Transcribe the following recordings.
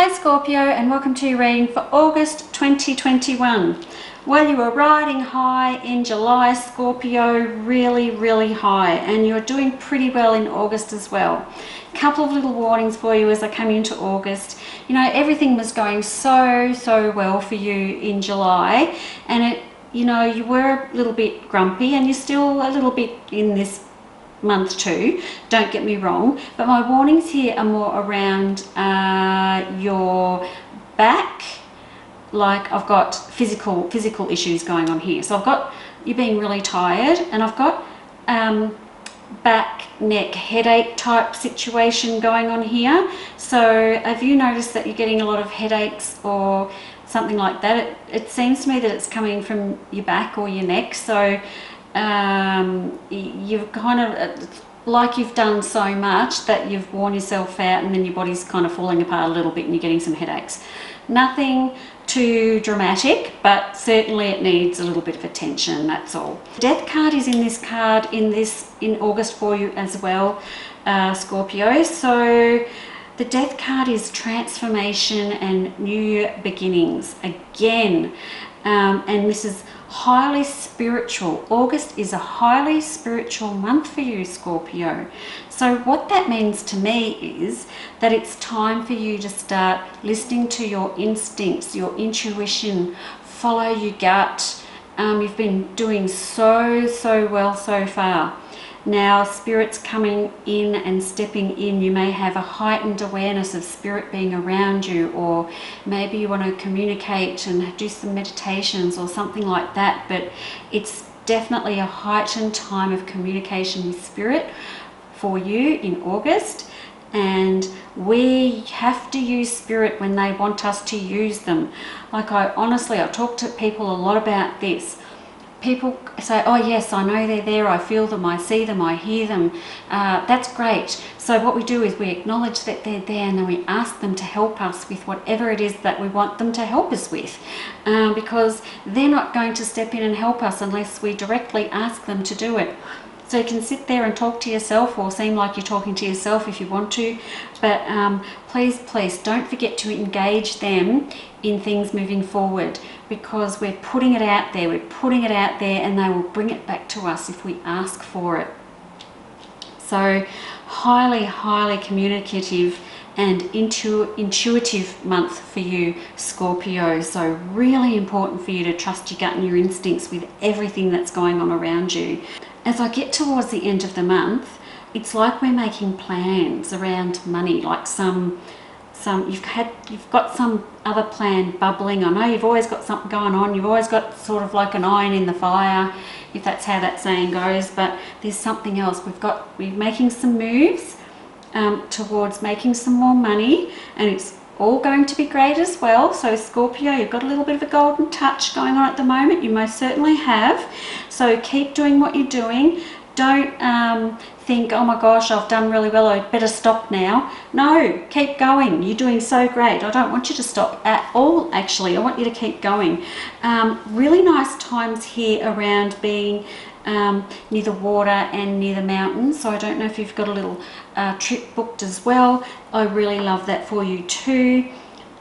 Hi Scorpio, and welcome to your reading for August 2021. Well, you were riding high in July, Scorpio, really high, and you're doing pretty well in August as well. A couple of little warnings for you as I come into August. You know, everything was going so well for you in July, and you were a little bit grumpy, and you're still a little bit in this month too, don't get me wrong, but my warnings here are more around your back. Like I've got physical issues going on here. So I've got you being really tired, and I've got back, neck, headache type situation going on here. So have you noticed that you're getting a lot of headaches or something like that? It seems to me that it's coming from your back or your neck. So you've kind of, like you've done so much that you've worn yourself out, and then your body's kind of falling apart a little bit and you're getting some headaches. Nothing too dramatic, but certainly it needs a little bit of attention, that's all. Death card is in this card in August for you as well, Scorpio. So the Death card is transformation and new beginnings again, and this is highly spiritual. August is a highly spiritual month for you, Scorpio. So what that means to me is that it's time for you to start listening to your instincts, your intuition, follow your gut. You've been doing so well so far. Now Spirit's coming in and stepping in. You may have a heightened awareness of Spirit being around you, or maybe you want to communicate and do some meditations or something like that, but it's definitely a heightened time of communication with Spirit for you in August. And we have to use Spirit when they want us to use them. Like I talk to people a lot about this. People say, oh yes, I know they're there, I feel them, I see them, I hear them. That's great. So what we do is we acknowledge that they're there, and then we ask them to help us with whatever it is that we want them to help us with, because they're not going to step in and help us unless we directly ask them to do it. So you can sit there and talk to yourself, or seem like you're talking to yourself if you want to, but please don't forget to engage them in things moving forward, because we're putting it out there, and they will bring it back to us if we ask for it. So highly communicative and intuitive month for you, Scorpio. So really important for you to trust your gut and your instincts with everything that's going on around you. As I get towards the end of the month, it's like we're making plans around money, like you've got some other plan bubbling. I know you've always got something going on. You've always got sort of like an iron in the fire, if that's how that saying goes, but there's something else. We're making some moves towards making some more money, and it's all going to be great as well. So Scorpio, you've got a little bit of a golden touch going on at the moment. You most certainly have. So keep doing what you're doing. Don't think, oh my gosh, I've done really well, I better stop now. No, keep going. You're doing so great. I don't want you to stop at all, actually. I want you to keep going. Really nice times here around being near the water and near the mountains. So I don't know if you've got a little trip booked as well. I really love that for you too.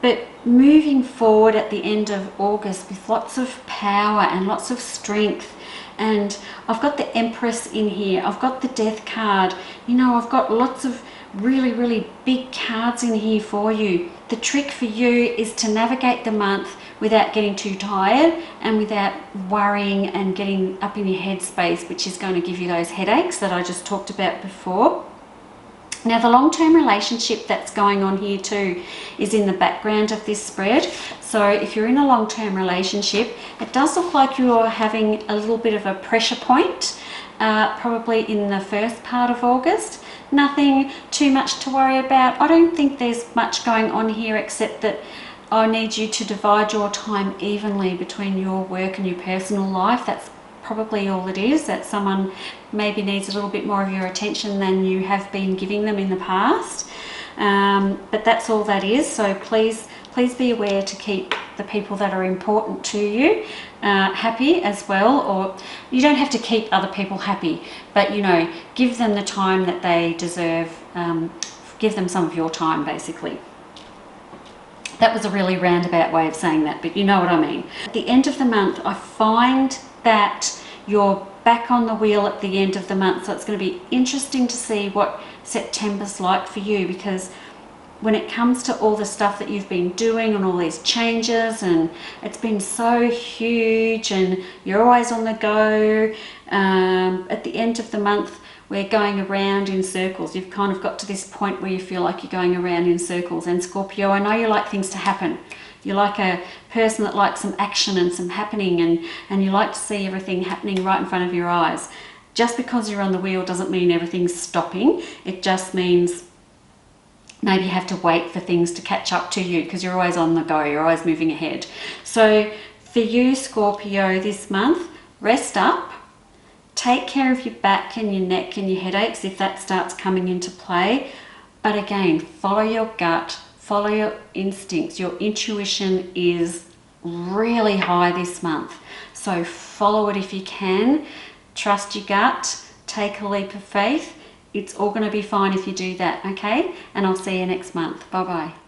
But moving forward at the end of August with lots of power and lots of strength. And I've got the Empress in here. I've got the Death card. You know, I've got lots of really big cards in here for you. The trick for you is to navigate the month without getting too tired and without worrying and getting up in your head space, which is going to give you those headaches that I just talked about before. Now the long-term relationship that's going on here too is in the background of this spread. So if you're in a long-term relationship, it does look like you're having a little bit of a pressure point, probably in the first part of August. Nothing too much to worry about. I don't think there's much going on here, except that I need you to divide your time evenly between your work and your personal life. That's probably all it is, that someone maybe needs a little bit more of your attention than you have been giving them in the past. But that's all that is. So please be aware to keep the people that are important to you happy as well. Or you don't have to keep other people happy, but you know, give them the time that they deserve. Give them some of your time, basically. That was a really roundabout way of saying that, but you know what I mean. At the end of the month, I find that you're back on the wheel at the end of the month, so it's going to be interesting to see what September's like for you, because when it comes to all the stuff that you've been doing and all these changes, and it's been so huge and you're always on the go, at the end of the month we're going around in circles. You've kind of got to this point where you feel like you're going around in circles. And Scorpio, I know you like things to happen. You're like a person that likes some action and some happening, and you like to see everything happening right in front of your eyes. Just because you're on the wheel doesn't mean everything's stopping. It just means maybe you have to wait for things to catch up to you, because you're always on the go, you're always moving ahead. So for you, Scorpio, this month, rest up, take care of your back and your neck and your headaches if that starts coming into play. But again, follow your gut, follow your instincts. Your intuition is really high this month, so follow it if you can. Trust your gut, take a leap of faith. It's all going to be fine if you do that, okay? And I'll see you next month. Bye-bye.